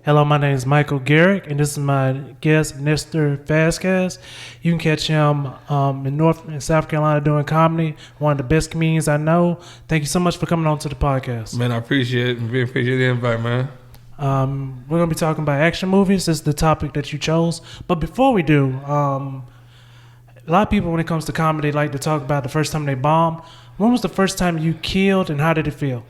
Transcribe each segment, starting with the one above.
Hello, my name is Michael Garrick, and this is my guest, Nester Vazquez. You can catch him in North and South Carolina doing comedy, one of the best comedians I know. Thank you so much for coming on to the podcast. Man, I appreciate the invite, man. We're going to be talking about action movies. This is the topic that you chose. But before we do, a lot of people, when it comes to comedy, like to talk about the first time they bombed. When was the first time you killed, and how did it feel?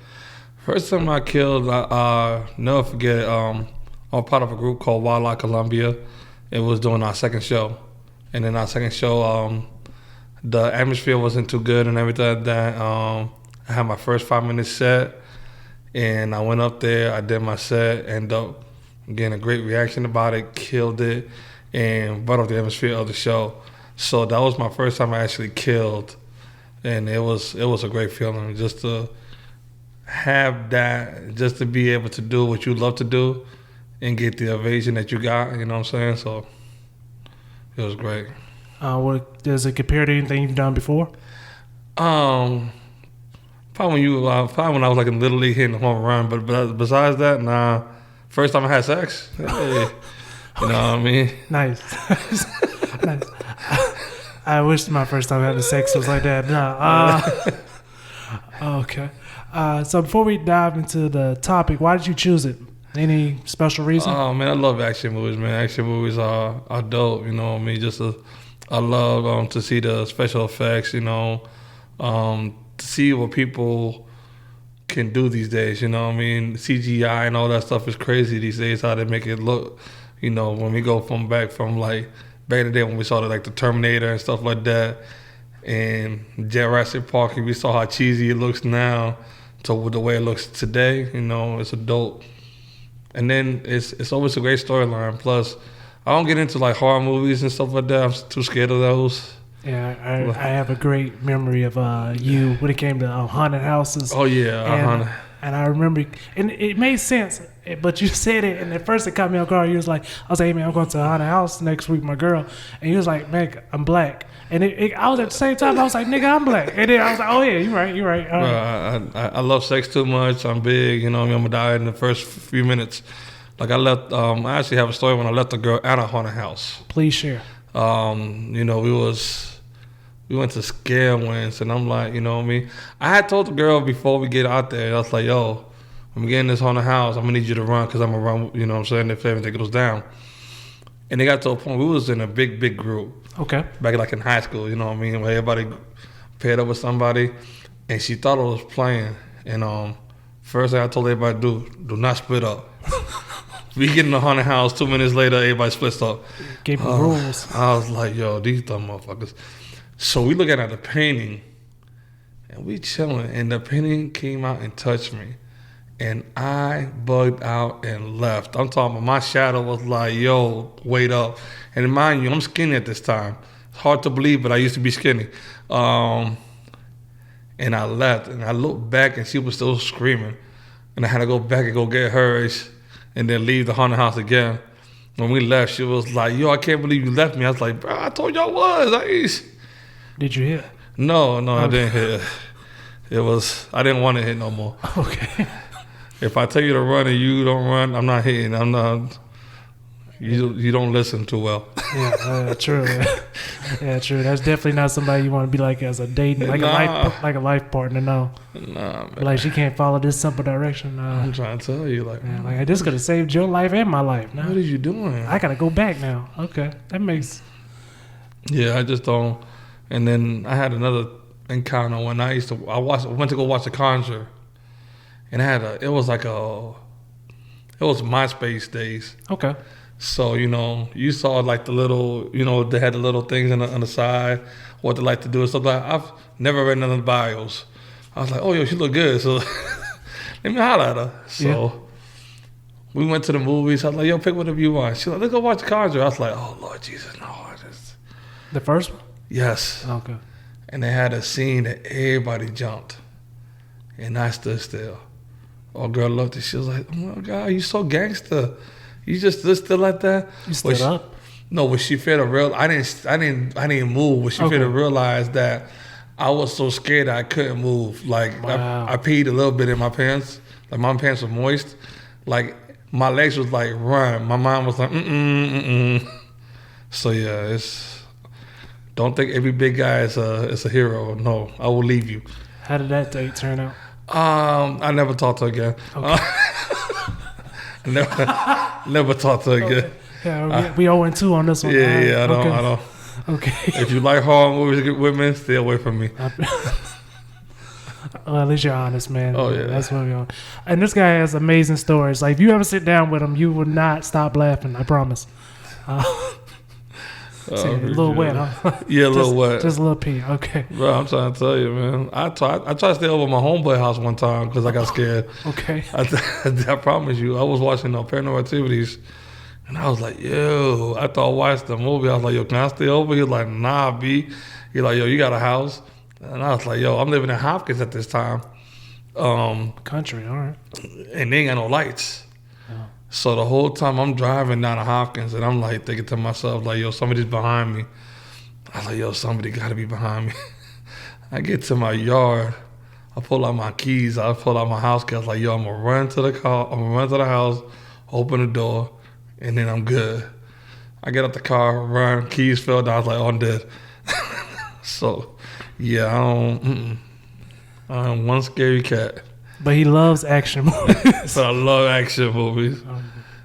First time I killed, I never forget it. I'm part of a group called Wildlife Columbia. It was doing our second show. And in our second show, the atmosphere wasn't too good and everything like that. I had my first 5 minute set, and I went up there, I did my set, ended up getting a great reaction about it, killed it, and brought up the atmosphere of the show. So that was my first time I actually killed, and it was a great feeling just to have that, just to be able to do what you love to do and get the ovation that you got, you know what I'm saying? So it was great. Does it compare to anything you've done before? Probably when I was like in Little League hitting the home run, but besides that, nah. First time I had sex, hey, you know what I mean? Nice. Nice. I wish my first time having sex was like that. Okay. So before we dive into the topic, why did you choose it? Any special reason? Oh man, I love action movies, man. Action movies are dope, you know what I mean? I love to see the special effects, you know, to see what people can do these days, you know what I mean? CGI and all that stuff is crazy these days, how they make it look, you know, when we go back in the day when we saw the Terminator and stuff like that, and Jurassic Park, and we saw how cheesy it looks now to the way it looks today, you know, it's a dope. And then it's always a great storyline. Plus, I don't get into horror movies and stuff like that. I'm too scared of those. Yeah, I have a great memory of you when it came to haunted houses. Oh yeah, and I remember, and it made sense. But you said it, and at first it caught me off guard. You was like, I was like, hey man, I'm going to a haunted house next week with my girl, and you was like, man, I'm black. And I was at the same time, I was like, nigga, I'm black. And then I was like, oh yeah, you're right. I love sex too much. I'm big, you know. I'm gonna die in the first few minutes. I actually have a story when I left a girl at a haunted house. Please share. You know, we went to Scare Wins, and I'm like, you know what I mean? I had told the girl before we get out there, I was like, yo, when we get in this haunted house, I'm gonna need you to run, because I'm gonna run, you know what I'm saying, if everything goes down. And they got to a point, we was in a big group. Okay. Back in high school, you know what I mean, where everybody paired up with somebody, and she thought it was playing. And first thing I told everybody to do not split up. We get in the haunted house, 2 minutes later, everybody splits up. Gave them rules. I was like, yo, these dumb motherfuckers. So we looking at the painting, and we chilling, and the painting came out and touched me. And I bugged out and left. I'm talking about my shadow was like, yo, wait up. And mind you, I'm skinny at this time. It's hard to believe, but I used to be skinny. And I left, and I looked back, and she was still screaming. And I had to go back and go get hers, and then leave the haunted house again. When we left, she was like, yo, I can't believe you left me. I was like, bro, I told you I was. Did you hit? No, I didn't hit. I didn't want to hit no more. Okay. If I tell you to run and you don't run, I'm not hitting. I'm not. You don't listen too well. Yeah, true. Yeah, true. That's definitely not somebody you want to be like as a dating, like a life partner. No. Nah, man. Like she can't follow this simple direction. I'm trying to tell you, man, I just could have saved your life and my life. Nah. What are you doing? I gotta go back now. Okay, that makes. Yeah, I just don't. And then I had another encounter when I went to go watch The Conjure. And it was MySpace days. Okay. So, you know, you saw the little, you know, they had the little things on the side, what they like to do and stuff like that. I've never read none of the bios. I was like, oh, yo, she look good. So let me holler at her. So we went to the movies. I was like, yo, pick whatever you want. She's like, let's go watch The Conjure. I was like, oh, Lord Jesus, no. The first one? Yes. Okay. And they had a scene that everybody jumped. And I stood still. Oh, girl loved it. She was like, oh my God, you so gangster. You just stood still like that? You stood up? No, when she failed to realize, I didn't move. When she failed to realize that I was so scared that I couldn't move. Like, wow. I peed a little bit in my pants. Like, my pants were moist. Like, my legs was like run. My mind was like So yeah, don't think every big guy is a hero. No, I will leave you. How did that date turn out? I never talked to her again. Okay. Never talked to her again. Okay. Yeah, we 0-2 on this one. Yeah, I don't. Okay. If you like horror movies with women, stay away from me. Well, at least you're honest, man. Oh yeah, that's what we are. And this guy has amazing stories. Like if you ever sit down with him, you will not stop laughing. I promise. See, a little wet, huh? Yeah, a little wet. Just a little pee. Okay. Bro, I'm trying to tell you, man. I tried to stay over at my homeboy house one time because I got scared. Okay. I promise you, I was watching Paranormal Activities, and I was like, yo, I thought I watched the movie. I was like, yo, can I stay over? He was like, nah, B. He like, yo, you got a house? And I was like, yo, I'm living in Hopkins at this time. Country, all right. And they ain't got no lights. Oh. So the whole time I'm driving down to Hopkins, and I'm like thinking to myself, like, yo, somebody's behind me. I was like, yo, somebody got to be behind me. I get to my yard. I pull out my keys. I pull out my house key. I was like, yo, I'm going to run to the car. I'm going to run to the house, open the door, and then I'm good. I get out the car, run, keys fell down. I was like, oh, I'm dead. So, yeah, I'm one scary cat. But he loves action movies. So I love action movies.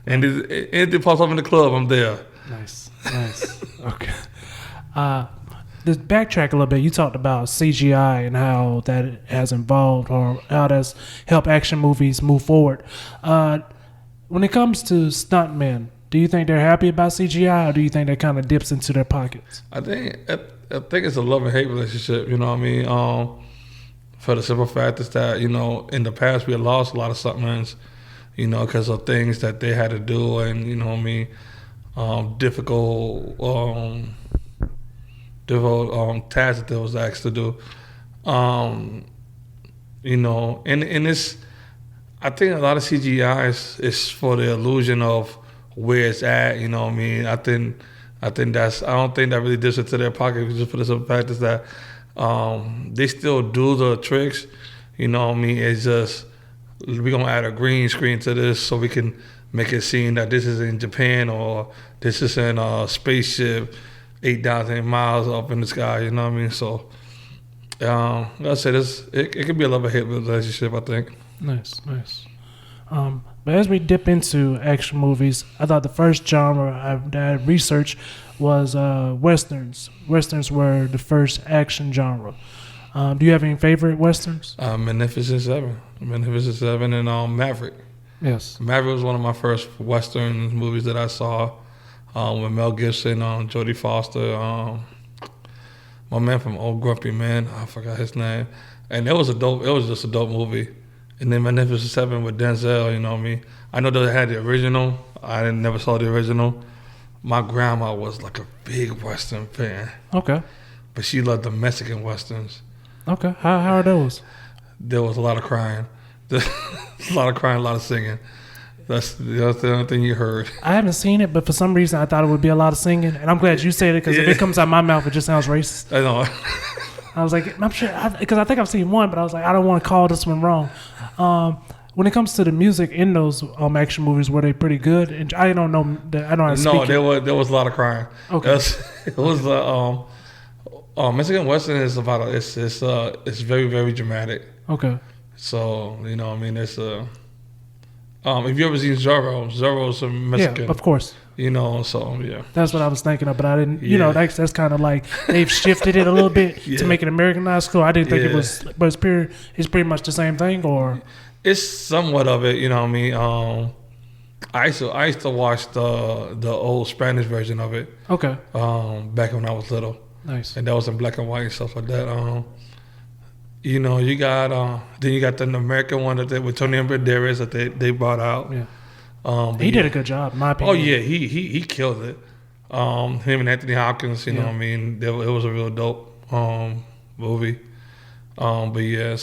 And anything pops up in the club, I'm there. Nice. Okay. Just backtrack a little bit. You talked about CGI and how that has involved or how it has helped action movies move forward. When it comes to stuntmen, do you think they're happy about CGI, or do you think that kind of dips into their pockets? I think it's a love and hate relationship. You know what I mean? For the simple fact is that, you know, in the past we had lost a lot of stuntmen, you know, because of things that they had to do, and you know what I mean, difficult tasks that they was asked to do. You know, and it's, I think a lot of CGI is for the illusion of where it's at. You know what I mean? I don't think that really dips into their pocket, just for the simple fact is that. They still do the tricks, you know what I mean? It's just, we're going to add a green screen to this so we can make it seem that this is in Japan or this is in a spaceship 8,000 miles up in the sky, you know what I mean? So, like I said, it could be a love-hate relationship, I think. Nice. But as we dip into action movies, I thought the first genre that I researched was westerns. Westerns were the first action genre. Do you have any favorite westerns? Magnificent Seven and Maverick. Yes. Maverick was one of my first western movies that I saw with Mel Gibson, Jodie Foster, my man from Old Grumpy Man, I forgot his name. And it was just a dope movie. And then Magnificent Seven with Denzel, you know what I mean? I know they had the original. I never saw the original. My grandma was like a big Western fan. Okay. But she loved the Mexican Westerns. Okay. How are those? There was a lot of crying. A lot of crying, a lot of singing. That's the only thing you heard. I haven't seen it, but for some reason I thought it would be a lot of singing. And I'm glad you said it, because if it comes out my mouth, it just sounds racist. I know. I was like, I'm sure, because I think I've seen one, but I was like, I don't want to call this one wrong. When it comes to the music in those action movies, were they pretty good? And I don't know. I don't know how to speak. No, there was a lot of crying. Okay. It was Mexican Western is about it's very, very dramatic. Okay. So you know, I mean, it's if you ever seen Zorro's a Mexican. Yeah, of course. You know, so yeah. That's what I was thinking of, but I didn't. You know, that's kind of like they've shifted it a little bit to make it Americanized. Cool. I didn't think it was, but it's pretty much the same thing, or it's somewhat of it. You know what I mean? I used to watch the old Spanish version of it. Okay. Back when I was little. Nice. And that was in black and white and stuff like that. You know, you got then you got the American one that with Tony Banderas that they brought out. Yeah. He did a good job, in my opinion. Oh yeah, he killed it. Him and Anthony Hopkins, you know what I mean? It was a real dope movie. But yeah,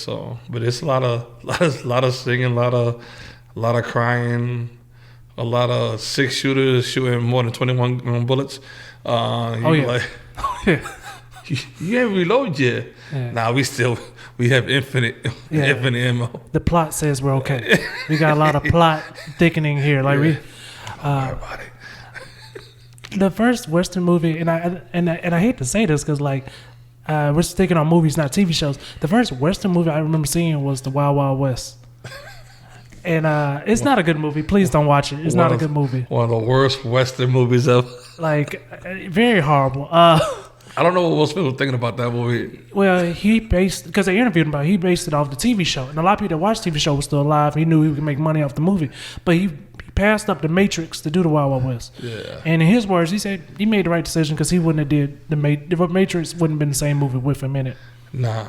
but it's a lot of singing, a lot of crying, a lot of 6-shooters shooting more than 21 bullets. Yeah. You ain't reload yet. Yeah. Nah, we still we have infinite ammo. The plot says we're okay. We got a lot of plot thickening here. Like we, the first Western movie, and I hate to say this because like we're sticking on movies, not TV shows. The first Western movie I remember seeing was The Wild Wild West. And it's not a good movie. Please don't watch it. It's not a good movie. One of the worst Western movies ever. Like, very horrible. I don't know what Will Smith was thinking about that movie. Well, because they interviewed him about it, he based it off the TV show. And a lot of people that watched the TV show were still alive. He knew he could make money off the movie. But he passed up the Matrix to do The Wild Wild West. Yeah. And in his words, he said he made the right decision because he wouldn't have did the Matrix wouldn't have been the same movie with him in it. Nah.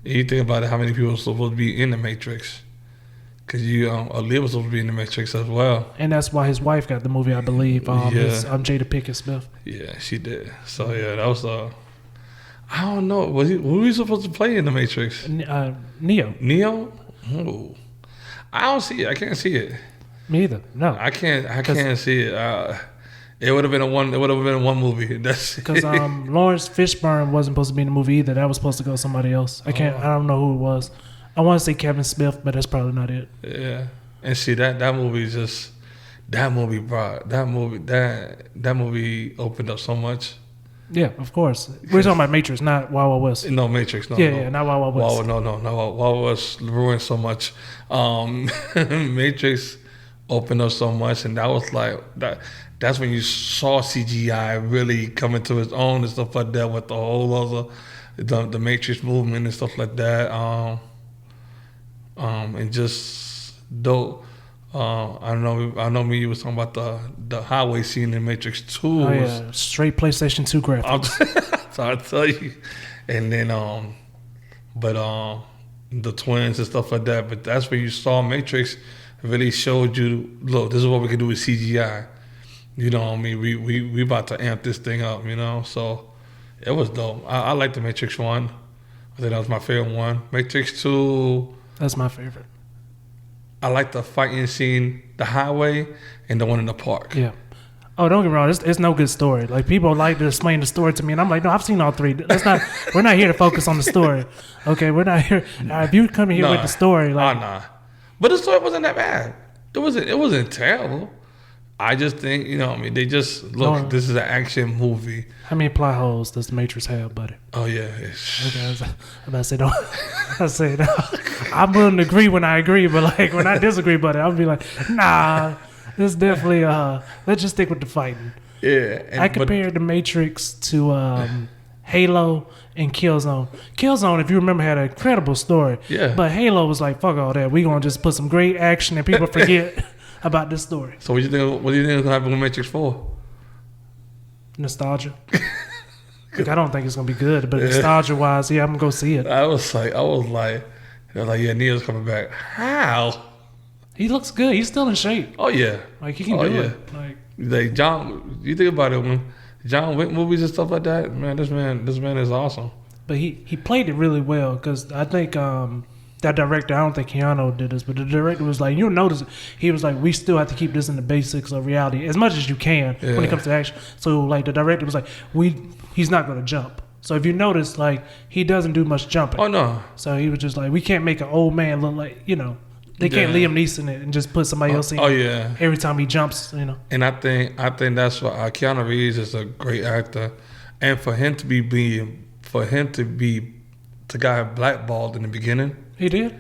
You think about it, how many people are supposed to be in the Matrix? Because Aaliyah was supposed to be in the Matrix as well. And that's why his wife got the movie, I believe. Jada Pinkett Smith. Yeah, she did. So, yeah, that was... I don't know. Who was he supposed to play in the Matrix? Neo. Neo? Oh. I don't see it. I can't see it. Me either. No. I can't see it. It would have been one movie. That's because Lawrence Fishburne wasn't supposed to be in the movie either. That was supposed to go somebody else. I don't know who it was. I want to say Kevin Smith, but that's probably not it. Yeah, and see that movie just that movie opened up so much. Yeah, of course. We're talking about Matrix, not Wild Wild West. No, Matrix. No, yeah, not Wild Wild West. No. Wild Wild West ruined so much. Matrix opened up so much, and that was like that. That's when you saw CGI really coming to its own and stuff like that with the whole other the Matrix movement and stuff like that. And just dope. I know me. You was talking about the highway scene in Matrix 2. Oh yeah, straight PlayStation 2 graphics. So I tell you, and then the twins and stuff like that. But that's when you saw Matrix really showed you, look, this is what we can do with CGI. You know what I mean? We about to amp this thing up. You know, so it was dope. I like the Matrix 1. I think that was my favorite one. Matrix 2. That's my favorite. I like the fighting scene, the highway, and the one in the park. Yeah. Oh, don't get me wrong. It's no good story. Like, people like to explain the story to me, and I'm like, no, I've seen all three. We're not here to focus on the story. Okay, we're not here. If you come here with the story, like, nah. But the story wasn't that bad. It wasn't terrible. I just think, you know what I mean, they just, look, this is an action movie. How many plot holes does the Matrix have, buddy? Oh, yeah. Okay, I'm about to say, no. I say, no. I'm willing to agree when I agree, but, like, when I disagree, buddy, I'll be like, nah, this definitely, let's just stick with the fighting. Yeah. I compared the Matrix to Halo and Killzone. Killzone, if you remember, had an incredible story. Yeah. But Halo was like, fuck all that. We're going to just put some great action and people forget about this story. So what do you think is going to happen with Matrix 4? Nostalgia. Like, I don't think it's going to be good, but nostalgia-wise, yeah, I'm going to go see it. I was like, yeah, Neo's coming back. How? He looks good. He's still in shape. Oh, yeah. Like, he can do it. Like John, you think about it, when John Wick movies and stuff like that, man, this man is awesome. But he played it really well, because I think that director, I don't think Keanu did this, but the director was like, you'll notice, he was like, we still have to keep this in the basics of reality as much as you can when it comes to action. So, like, the director was like, he's not going to jump. So if you notice, like, he doesn't do much jumping. Oh, no. So he was just like, we can't make an old man look like, you know, they can't Liam Neeson it and just put somebody else in. Oh, yeah. Every time he jumps, you know. And I think that's why Keanu Reeves is a great actor, and for him to be the guy blackballed in the beginning. He did.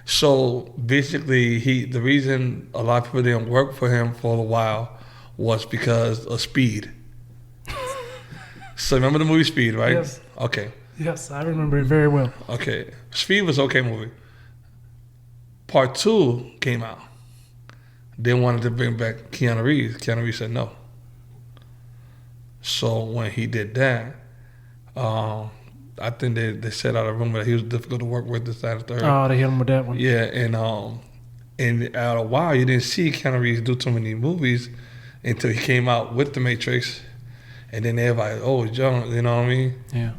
So basically, the reason a lot of people didn't work for him for a while was because of Speed. So remember the movie Speed, right? Yes. Okay. Yes, I remember it very well. Okay. Speed was an okay movie. Part 2 came out. They wanted to bring back Keanu Reeves. Keanu Reeves said no. So when he did that, I think they set out a rumor that he was difficult to work with, this, that, and third. Oh, they hit him with that one. Yeah, and out of a while, you didn't see Keanu Reeves do too many movies until he came out with The Matrix. And then everybody, oh, John, you know what I mean? Yeah.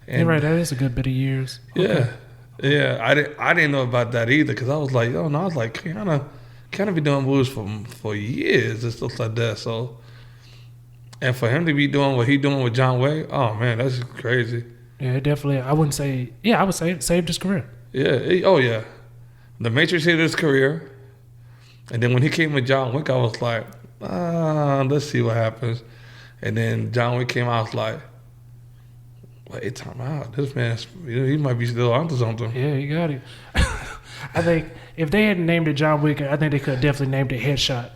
And you're right, that is a good bit of years. Okay. Yeah. I didn't know about that either, because I was like, Keanu be doing movies for years and stuff like that. So, and for him to be doing what he doing with John Wick, oh man, that's crazy. Yeah, it definitely. I wouldn't say. Yeah, I would say it saved his career. Yeah. Oh yeah. The Matrix saved his career, and then when he came with John Wick, I was like, let's see what happens. And then John Wick came out, I was like, wait, time out. This man, he might be still onto something. Yeah, you got it. I think if they hadn't named it John Wick, I think they could have definitely named it Headshot.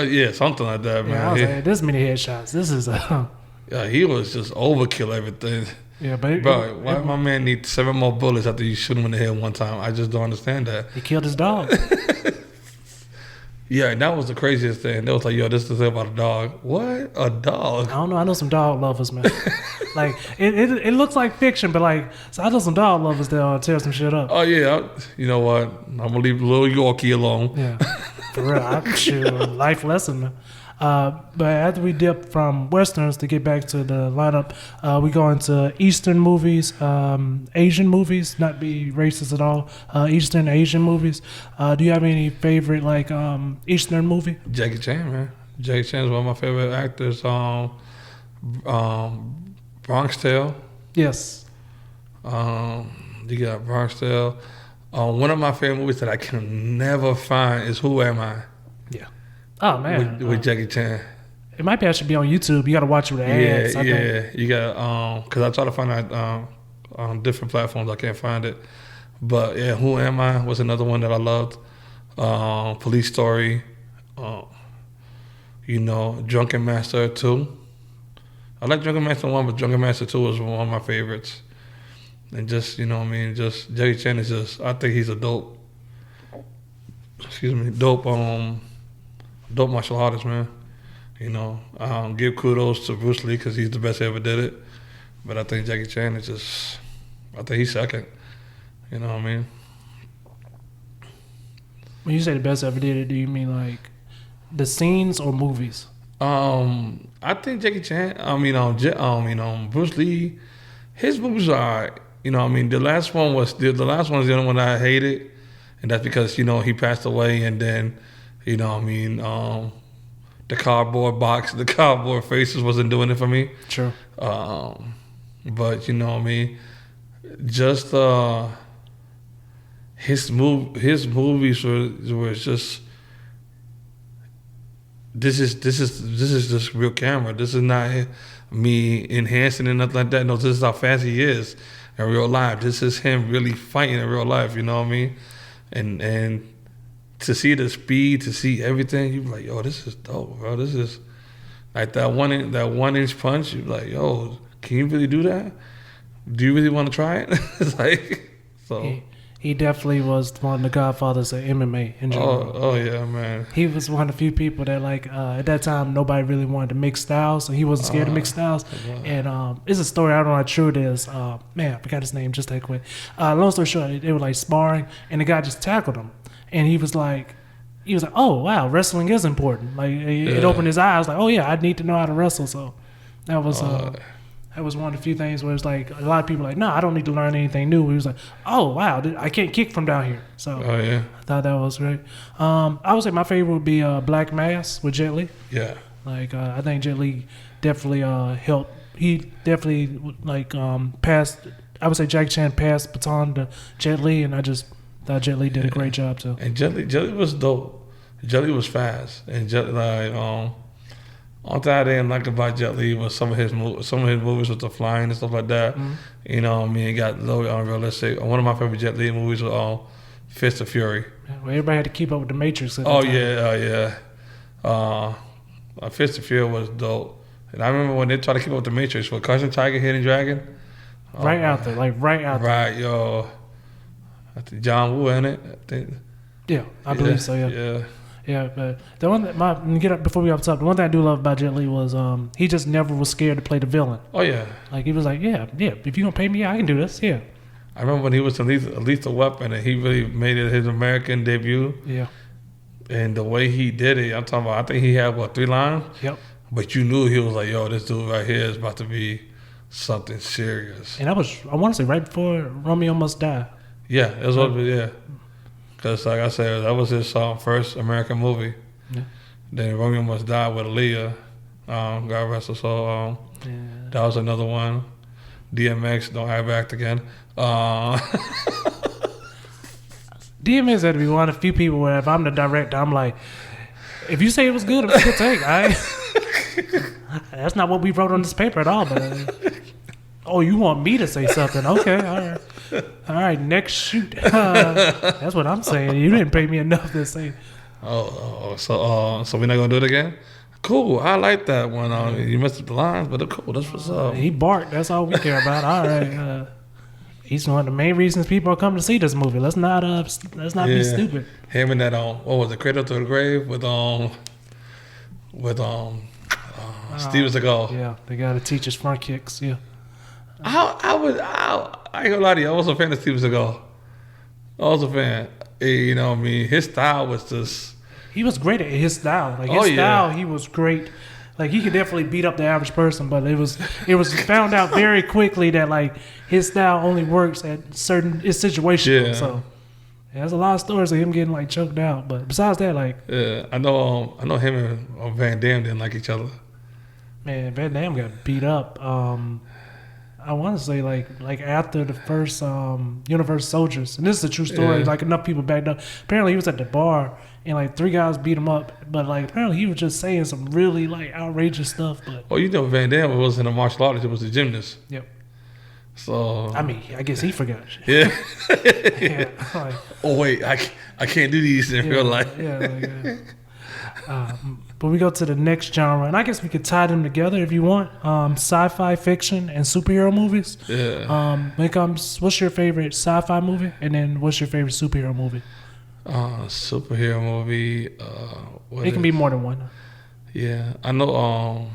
Yeah, something like that, man. Yeah, I was like, this many headshots. This is Yeah, he was just overkill everything. Yeah, but Bro, why my man need 7 more bullets after you shoot him in the head one time? I just don't understand that. He killed his dog. Yeah, and that was the craziest thing. They was like, yo, this is the thing about a dog. What? A dog? I don't know. I know some dog lovers, man. Like, it looks like fiction, but like, so I know some dog lovers that'll tear some shit up. Oh, yeah. You know what? I'm going to leave little Yorkie alone. Yeah. For real. Shoot, life lesson, man. But after we dip from Westerns to get back to the lineup, we go into Eastern movies, Asian movies, not be racist at all, Eastern Asian movies. Do you have any favorite, like, Eastern movie? Jackie Chan, man. Jackie Chan is one of my favorite actors. Bronx Tale. Yes. You got Bronx Tale. One of my favorite movies that I can never find is Who Am I? Yeah. Oh, man. With Jackie Chan. It might be actually be on YouTube. You got to watch it with the ads. Yeah. You got, because I try to find that on different platforms. I can't find it. But yeah, Who Am I was another one that I loved. Police Story. Drunken Master 2. I like Drunken Master 1, but Drunken Master 2 was one of my favorites. And just, just Jackie Chan is just, I think he's a dope martial artist, man. Give kudos to Bruce Lee because he's the best who ever did it. But I think Jackie Chan is just, I think he's second. You know what I mean? When you say the best ever did it, do you mean like the scenes or movies? I think Jackie Chan, Bruce Lee, his movies are, the last one is the only one that I hated. And that's because, he passed away and then, the cardboard box, the cardboard faces wasn't doing it for me. Sure. But just his movies were just, this is just real camera. This is not me enhancing and nothing like that. No, this is how fast he is in real life. This is him really fighting in real life. You know what I mean? And to see the speed, to see everything, you be like, yo, this is dope, bro. This is like that 1 inch punch. You be like, yo, can you really do that? Do you really want to try it? It's like, so. He definitely was one of the godfathers of MMA in general. Oh yeah, man. He was one of the few people that at that time nobody really wanted to mix styles, so he wasn't scared to mix styles. And it's a story, I don't know how true it is. Man, I forgot his name just that quick. Long story short, they were like sparring, and the guy just tackled him, and he was like, oh wow, wrestling is important. Like it opened his eyes, like, oh yeah, I need to know how to wrestle. So that was. That was one of the few things where it's like a lot of people are like, no, I don't need to learn anything new. He was like, oh wow, I can't kick from down here. So I thought that was great. I would say my favorite would be Black Mass with Jet Li. Yeah. Like I think Jet Li definitely helped. He definitely passed. I would say Jackie Chan passed the baton to Jet Li, and I just thought Jet Li did a great job too. And Jet Li was dope. Jet Li was fast, and Jet Li one thing I didn't like about Jet Li was some of his movies with the flying and stuff like that. Mm-hmm. It got a little unrealistic. One of my favorite Jet Li movies was Fist of Fury. Well, everybody had to keep up with the Matrix. Yeah. Fist of Fury was dope. And I remember when they tried to keep up with the Matrix with Crouching Tiger, Hidden Dragon. Right out there. Right, yo. I think John Woo in it. Yeah, I believe so. Yeah. Yeah, but the one that before we up top, the one thing I do love about Jet Li was he just never was scared to play the villain. Oh yeah, like he was like, yeah, if you gonna pay me, I can do this. Yeah. I remember when he was in Lethal Weapon and he really made it his American debut. Yeah. And the way he did it, I'm talking about. I think he had 3 lines. Yep. But you knew he was like, yo, this dude right here is about to be something serious. And I want to say right before Romeo Must Die. Yeah, it was yeah. Because, like I said, that was his first American movie. Yeah. Then Romeo Must Die with Aaliyah. God rest her soul. That was another one. DMX, don't ever act again. DMX had to be one of the few people where if I'm the director, I'm like, if you say it was good, it's a good take. That's not what we wrote on this paper at all. But oh, you want me to say something? Okay, all right. Next shoot. That's what I'm saying. You didn't pay me enough to say. So we're not gonna do it again? Cool. I like that one. You messed up the lines, but cool. That's what's up. He barked. That's all we care about. All right. He's one of the main reasons people are coming to see this movie. Let's not be stupid. Him and that what was it, Cradle to the Grave with Steven Seagal. Yeah, they got to teach us front kicks. Yeah. I ain't gonna lie to you. I was a fan of Steven Seagal. I was a fan. You know what I mean? His style was just... He was great at his style. Like his style, he was great. Like he could definitely beat up the average person, but it was found out very quickly that like his style only works at certain situations. Yeah. So there's a lot of stories of him getting like choked out. But besides that, like I know him and Van Damme didn't like each other. Man, Van Damme got beat up. I want to say like after the first Universal Soldiers, and this is a true story. Like enough people backed up. Apparently, he was at the bar and like 3 guys beat him up, but like apparently he was just saying some really like outrageous stuff. But Van Damme wasn't a martial artist; it was a gymnast. Yep. So I mean, I guess he forgot. Yeah. Yeah. Like, oh wait, I can't do these in real life. But we go to the next genre, and I guess we could tie them together if you want. Sci-fi fiction and superhero movies. Yeah. When it comes, what's your favorite sci-fi movie, and then what's your favorite superhero movie? Superhero movie. It can be more than one. Yeah, I know.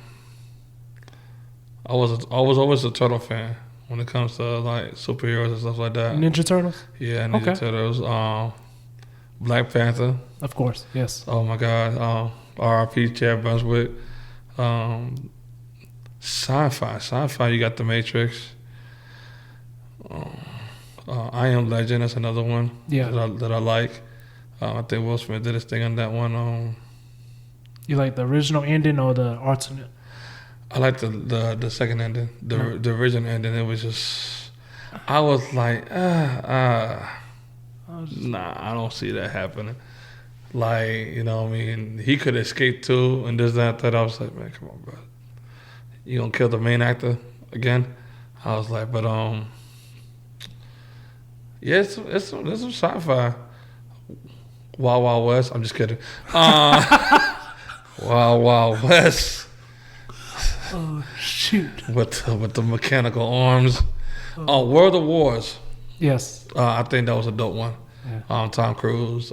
I was always a Turtle fan when it comes to like superheroes and stuff like that. Ninja Turtles. Yeah, Ninja Turtles. Black Panther. Of course, yes. Oh my God. R.I.P. Chad Brunswick. Sci-fi. You got The Matrix. I Am Legend. That's another one. Yeah. That I like. I think Will Smith did his thing on that one. You like the original ending or the alternate? I like the second ending. The original ending. It was just. I was like, nah, I don't see that happening. Like, you know what I mean? He could escape too, and this, that. I was like, man, come on, bro. You gonna kill the main actor again? I was like, but yeah, it's some sci-fi. Wild Wild West. I'm just kidding. Wild Wild West. Oh shoot! With the mechanical arms. World of Wars. Yes. I think that was a dope one. Yeah. Tom Cruise.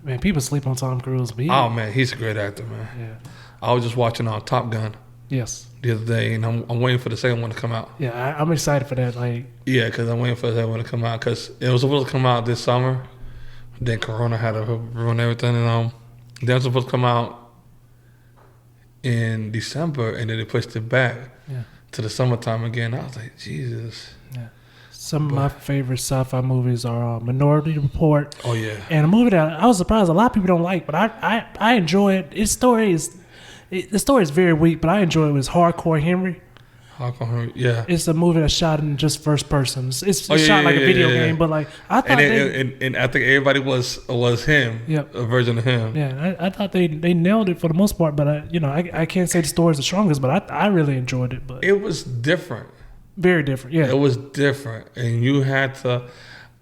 Man, people sleep on Tom Cruise. But oh man, he's a great actor, man. Yeah. I was just watching Top Gun. Yes. The other day, and I'm waiting for the second one to come out. Yeah, I'm excited for that. Like. Yeah, because I'm waiting for the second one to come out because it was supposed to come out this summer, then Corona had to ruin everything, and they were supposed to come out in December, and then they pushed it back to the summertime again. I was like, Jesus. Yeah. Some of my favorite sci-fi movies are Minority Report. Oh yeah. And a movie that I was surprised a lot of people don't like, but I enjoy it. The story is very weak, but I enjoy it. It's Hardcore Henry. Hardcore Henry, yeah. It's a movie that's shot in just first person. It's shot like a video game, but like I thought and I think everybody was him. Yep. A version of him. Yeah, I thought they nailed it for the most part, but I can't say the story is the strongest, but I really enjoyed it. But it was different. Very different, yeah. It was different, and you had to.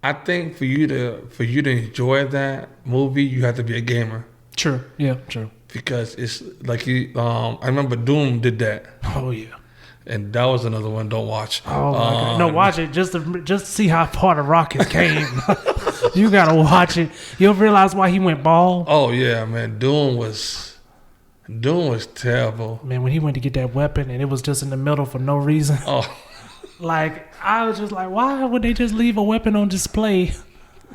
I think for you to enjoy that movie, you had to be a gamer. True. Yeah. True. Because it's like I remember Doom did that. Oh yeah. And that was another one. Don't watch. Oh my God! No, watch it just to see how far the rocket came. You gotta watch it. You'll realize why he went bald. Oh yeah, man. Doom was terrible. Man, when he went to get that weapon and it was just in the middle for no reason. Oh. Like, I was just like, why would they just leave a weapon on display?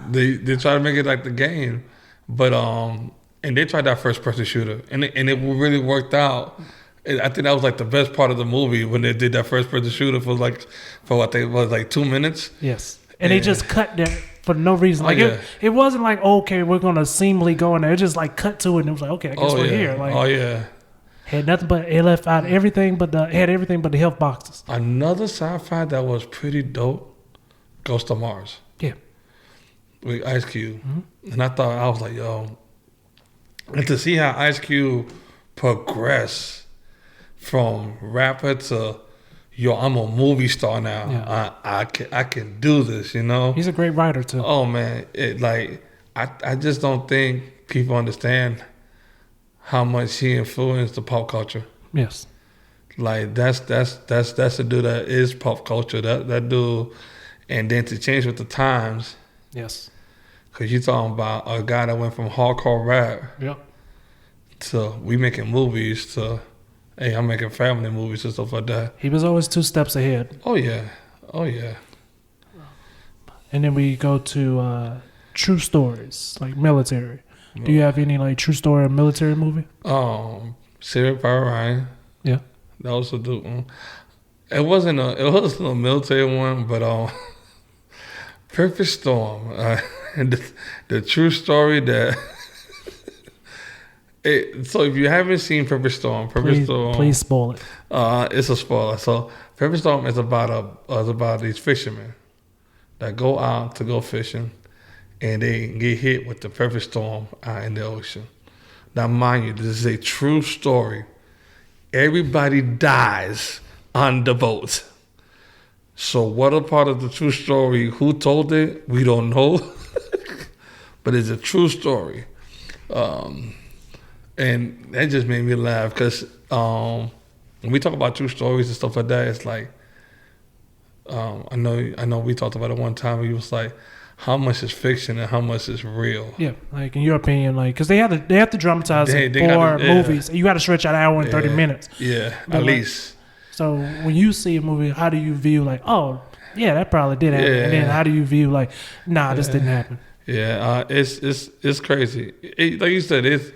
They try to make it like the game, but and they tried that first person shooter, and it really worked out. I think that was like the best part of the movie when they did that first person shooter for what they was like 2 minutes. Yes, and they just cut that for no reason. Like it wasn't like, okay, we're gonna seamlessly go in there. It just like cut to it, and it was like, okay, I guess we're here. Like, oh yeah. Had nothing but it left out everything but had everything but the health boxes. Another sci-fi that was pretty dope, Ghost of Mars. Yeah. With Ice Cube. And I was like, yo, and to see how Ice Cube progressed from rapper to, yo, I'm a movie star now. Yeah. I can do this, you know? He's a great writer too. Oh man, I just don't think people understand how much he influenced the pop culture. Yes. Like that's the dude that is pop culture. That dude, and then to change with the times. Yes. Cause you talking about a guy that went from hardcore rap. Yep. To we making movies to, hey, I'm making family movies and stuff like that. He was always 2 steps ahead. Oh yeah. And then we go to true stories, like military. Do you have any like true story military movie? Saving Private Ryan. Yeah. That was a dope one. It wasn't a military one, but Perfect Storm. The true story that. So if you haven't seen Perfect Storm, Please spoil it. It's a spoiler. So Perfect Storm is about these fishermen that go out to go fishing, and they get hit with the perfect storm out in the ocean. Now, mind you, this is a true story. Everybody dies on the boat. So what a part of the true story, who told it, we don't know. But it's a true story. And that just made me laugh because when we talk about true stories and stuff like that, it's like, I know we talked about it one time where you was like, how much is fiction and how much is real? Yeah, like in your opinion, like because they have to dramatize it for movies. You got to stretch out an hour and 30 minutes. Yeah, but at least. So when you see a movie, how do you view like, oh yeah, that probably did happen, and then how do you view like, nah, this didn't happen? Yeah, it's crazy. Like you said, it's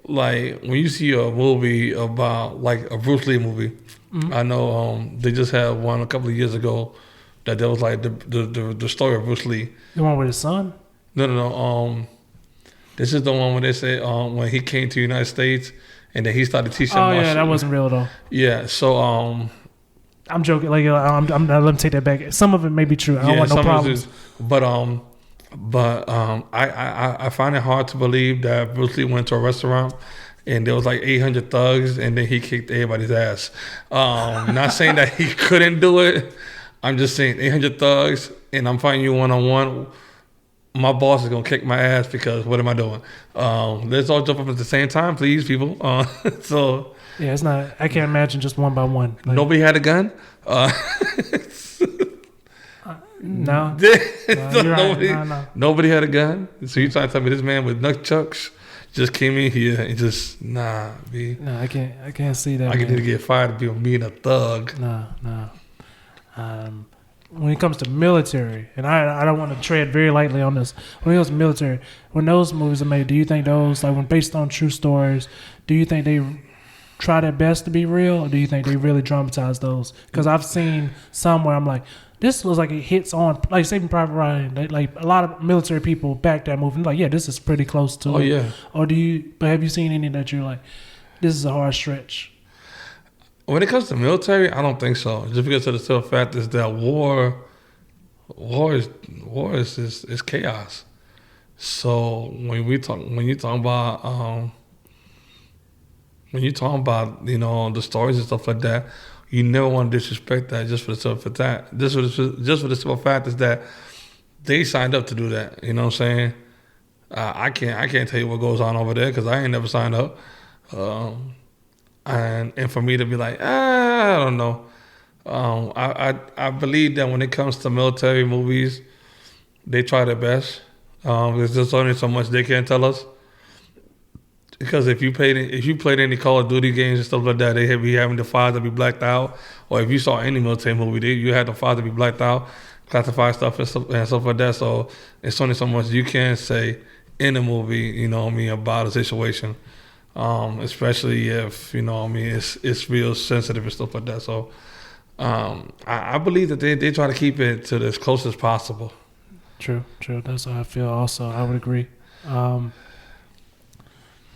like when you see a movie about like a Bruce Lee movie. Mm-hmm. I know they just had one a couple of years ago that there was like the story of Bruce Lee. The one with his son? No. This is the one where they say when he came to the United States and then he started teaching. Oh yeah, that wasn't real though. Yeah, so I'm joking. Like I'm let me take that back. Some of it may be true. I don't want no problems. But I find it hard to believe that Bruce Lee went to a restaurant and there was like 800 thugs, and then he kicked everybody's ass. Not saying that he couldn't do it. I'm just saying 800 thugs, and I'm fighting you one-on-one. My boss is going to kick my ass because what am I doing? Let's all jump up at the same time, please, people. So yeah, it's not. I can't imagine just one by one. Like, nobody had a gun? No. Nobody had a gun? So you trying to tell me this man with nunchucks just came in here and just B. No, I can't see that. I can either get fired to be being a thug. No. When it comes to military, and I don't want to tread very lightly on this. When it comes to military, when those movies are made, do you think those when based on true stories, do you think they try their best to be real, or do you think they really dramatize those? Because I've seen some where I'm like, this looks like it hits on, like Saving Private Ryan. Like a lot of military people back that movie. Like, yeah, this is pretty close to it. Oh, yeah. Or but have you seen any that you're like, this is a hard stretch? When it comes to military, I don't think so. Just because of the simple fact is that war is chaos. So when you talk about the stories and stuff like that, you never want to disrespect that just for the simple fact. Just for the simple fact is that they signed up to do that. You know what I'm saying? I can't tell you what goes on over there because I ain't never signed up. And for me to be like, I don't know. I believe that when it comes to military movies, they try their best. There's just only so much they can tell us. Because if you played any Call of Duty games and stuff like that, they be having the father be blacked out. Or if you saw any military movie, you had the father be blacked out, classified stuff and stuff like that. So it's only so much you can say in a movie, about a situation. Especially if, it's real sensitive and stuff like that. So I believe that they try to keep it to as close as possible. True. That's how I feel also. I would agree.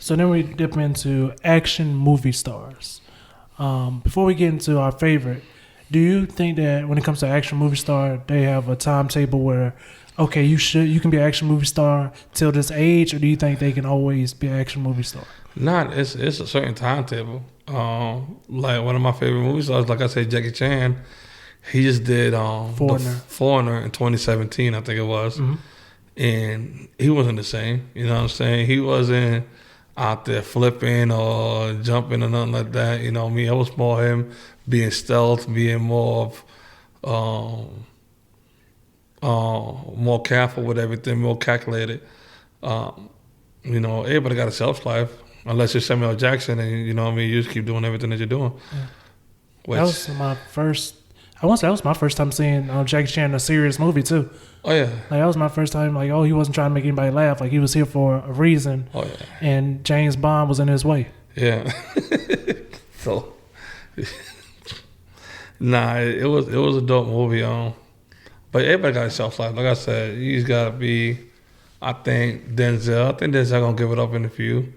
So then we dip into action movie stars. Before we get into our favorite, do you think that when it comes to action movie star, they have a timetable where, okay, you can be an action movie star till this age, or do you think they can always be an action movie star? It's a certain timetable. Like one of my favorite movie stars, like I said, Jackie Chan. He just did Foreigner in 2017, I think it was, and he wasn't the same. You know what I'm saying? He wasn't out there flipping or jumping or nothing like that. You know me, I was more him being stealth, being more of more careful with everything, more calculated. You know, everybody got a shelf life unless you're Samuel Jackson and you know what I mean, you just keep doing everything that you're doing. Yeah. That was my first. I want to say that was my first time seeing Jackie Chan in a serious movie too. Oh yeah, like that was my first time. Like, oh, he wasn't trying to make anybody laugh. Like he was here for a reason. Oh yeah, and James Bond was in his way. Yeah. So, nah, it was a dope movie. But everybody got a shelf life. Like I said, he's got to be. I think Denzel. I think Denzel gonna give it up in a few.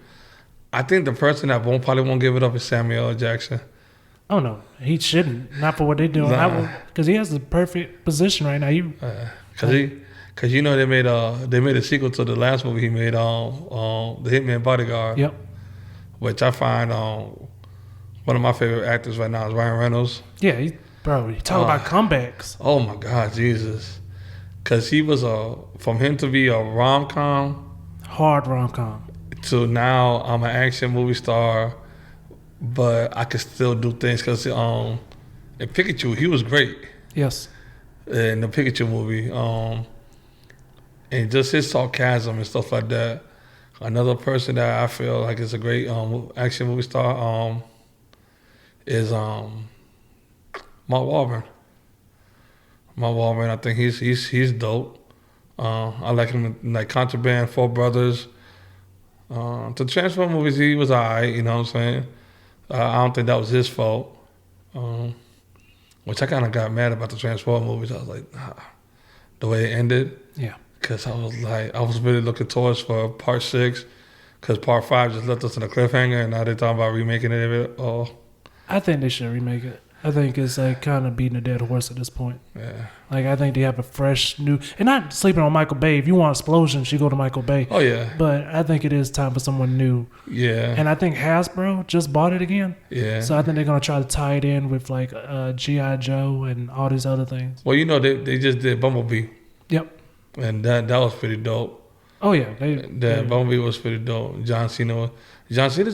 I think the person that probably won't give it up is Samuel L. Jackson. Oh no, he shouldn't. Not for what they're doing. Because he has the perfect position right now. Because you know they made a sequel to the last movie he made on The Hitman Bodyguard. Yep. Which I find one of my favorite actors right now is Ryan Reynolds. Yeah, you talk about comebacks. Oh my God, Jesus! Because he was from him to be a rom-com, hard rom-com, to now I'm an action movie star. But I could still do things because in Pikachu, he was great. Yes. In the Pikachu movie. And just his sarcasm and stuff like that. Another person that I feel like is a great action movie star is Mark Wahlberg. Mark Wahlberg, I think he's dope. I like him in like Contraband, Four Brothers. The Transformers movies, he was alright, you know what I'm saying? I don't think that was his fault, which I kind of got mad about the Transformers movies. I was like, nah, the way it ended. Yeah. Because I was really looking towards for Part 6, because Part 5 just left us in a cliffhanger, and now they're talking about remaking it. Oh. I think they should remake it. I think it's like kind of beating a dead horse at this point. Yeah. Like I think they have a fresh new, and not sleeping on Michael Bay. If you want explosions, you go to Michael Bay. Oh yeah. But I think it is time for someone new. Yeah. And I think Hasbro just bought it again. Yeah. So I think they're gonna try to tie it in with like G.I. Joe and all these other things. Well, you know they just did Bumblebee. Yep. And that was pretty dope. Oh yeah. Bumblebee was pretty dope. John Cena's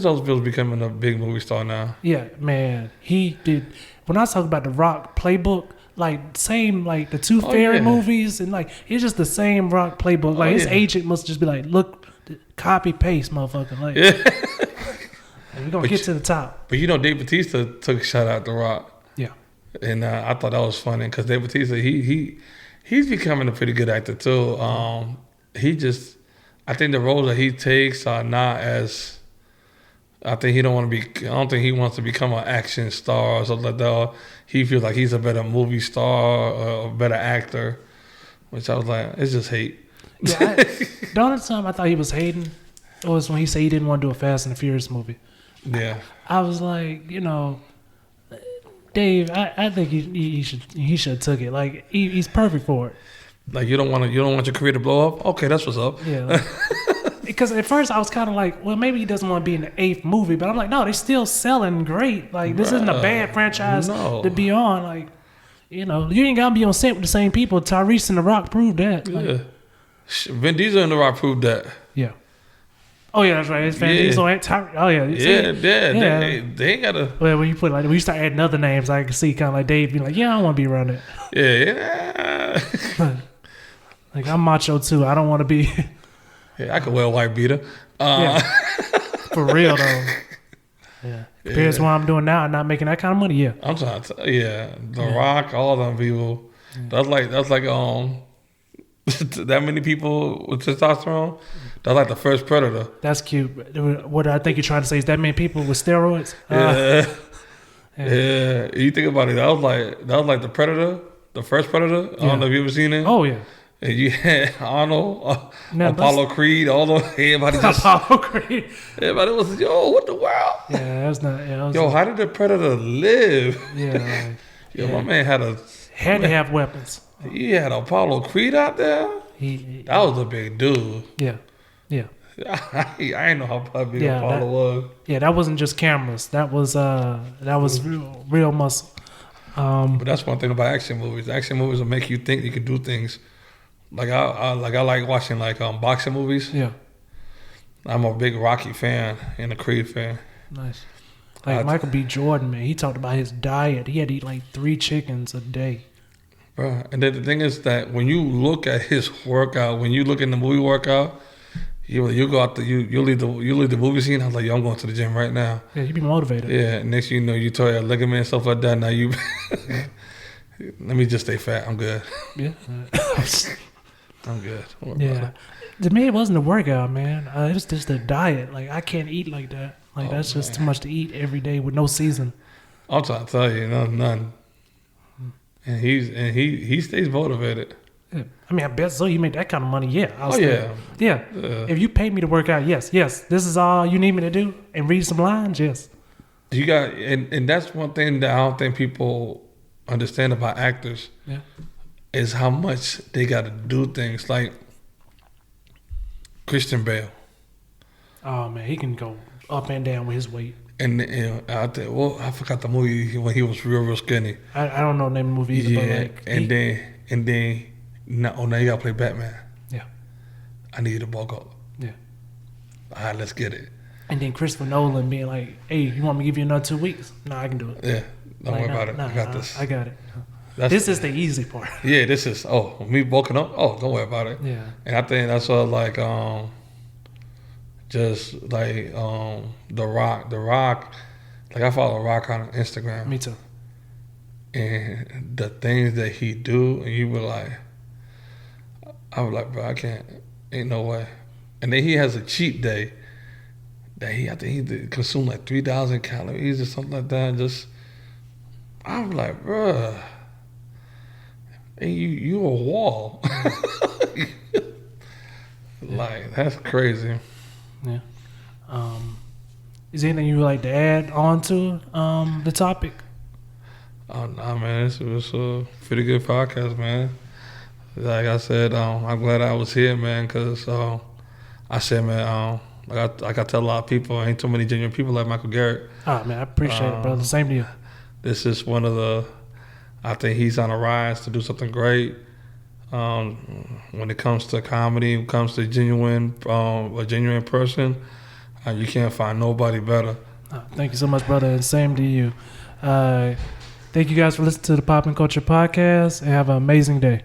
also becoming a big movie star now. Yeah, man. He did. When I talk about the Rock playbook, like same like the Tooth Fairy movies, and like it's just the same Rock playbook. Like his agent must just be like, look, copy paste, motherfucker. Like, we're gonna get to the top. But you know, Dave Bautista took a shot at the Rock. Yeah, and I thought that was funny because Dave Bautista he's becoming a pretty good actor too. I think the roles that he takes are not as. I think he don't want to be. I don't think he wants to become an action star or something like that. He feels like he's a better movie star or a better actor, which I was like, it's just hate. Yeah, the only time I thought he was hating was when he said he didn't want to do a Fast and the Furious movie. Yeah, I was like, Dave, I think he should have took it. Like he's perfect for it. Like you don't want your career to blow up. Okay, that's what's up. Yeah. Like, because at first I was kind of like, well, maybe he doesn't want to be in the 8th movie, but I'm like, no, they're still selling great. Like this isn't a bad franchise to be on. Like, you ain't gotta be on set with the same people. Tyrese and The Rock proved that. Like, yeah, Vin Diesel and The Rock proved that. Yeah. Oh yeah, that's right. It's Vin Diesel and Tyrese. Oh yeah. Yeah. They ain't gotta. Well, when you start adding other names, I can see kind of like Dave being like, yeah, I don't want to be around it. Yeah. Like I'm macho too. I don't want to be. Yeah, I could wear a white beater. For real though. Yeah. Compared to what I'm doing now, not making that kind of money. Yeah. I'm trying to. The Rock, all them people. Yeah. That's like that many people with testosterone. That's like the first Predator. That's cute. What I think you're trying to say is that many people with steroids. Yeah. You think about it. That was like the Predator, the first Predator. I don't know if you ever seen it. Oh yeah. And you had Arnold, Man, Apollo Creed, all the everybody just Apollo Creed. everybody was what the world? Yeah, that's not. Yeah, that was Yo, how did the Predator live? yeah, like, Yo, yeah. my man had had to have weapons. he had Apollo Creed out there. He That was a big dude. yeah, yeah, I ain't know how big Yeah, Apollo was. yeah. That wasn't just cameras. That was real muscle. But that's one thing about action movies. Action movies will make you think you can do things. Like I like watching like boxing movies. Yeah, I'm a big Rocky fan and a Creed fan. nice. Like Michael B. Jordan, man, he talked about his diet. He had to eat like 3 chickens a day. Bro, and then the thing is that when you look at his workout, when you look in the movie workout, you go out you leave the movie scene. I was like, yo, I'm going to the gym right now. Yeah, you be motivated. Yeah, next thing you know, you tore your ligament and stuff like that. Now you let me just stay fat. I'm good. Yeah. I'm good. Don't worry about Yeah. it. To me, it wasn't a workout, man. It was just a diet. Like, I can't eat like that. Like, that's just too much to eat every day with no season. I'm trying to tell you, none. And he stays motivated. Yeah. I mean, I bet so. You make that kind of money, yeah. I'll Oh stay. yeah. Yeah. If you pay me to work out, yes. This is all you need me to do? And read some lines, yes. You got and that's one thing that I don't think people understand about actors. Yeah. Is how much they got to do things like Christian Bale. Oh, man, he can go up and down with his weight. And I think, I forgot the movie when he was real skinny. I don't know the name of the movie either, Yeah, but like... and then now you gotta play Batman. Yeah. I need you to bulk up. Yeah. All right, let's get it. And then Christopher Nolan being like, hey, you want me to give you another 2 weeks? No, I can do it. Yeah, don't Like, worry about it. nah, I got this. I got it. That's- This is the easy part. Yeah, this is me bulking up. Oh, don't worry about it. Yeah. And I think that's what like just like The Rock. Like I follow Rock on Instagram. Me too. And the things that he do, and you were like, I was like, bro, I can't, ain't no way. And then he has a cheat day that I think he consumed like 3,000 calories or something like that. Just, I was like, bro, and you a wall. Like that's crazy. Yeah. Is there anything you would like to add on to the topic? Oh nah, man, this was a pretty good podcast, man. Like I said, I'm glad I was here, man, because I said, man, like I tell a lot of people, ain't too many genuine people like Michael Garrett. Oh, man, I appreciate it, brother. Same to you. This is one of the, I think he's on a rise to do something great. When it comes to comedy, when it comes to a genuine person, you can't find nobody better. Thank you so much, brother, and same to you. Thank you guys for listening to the PoppinCulture podcast, and have an amazing day.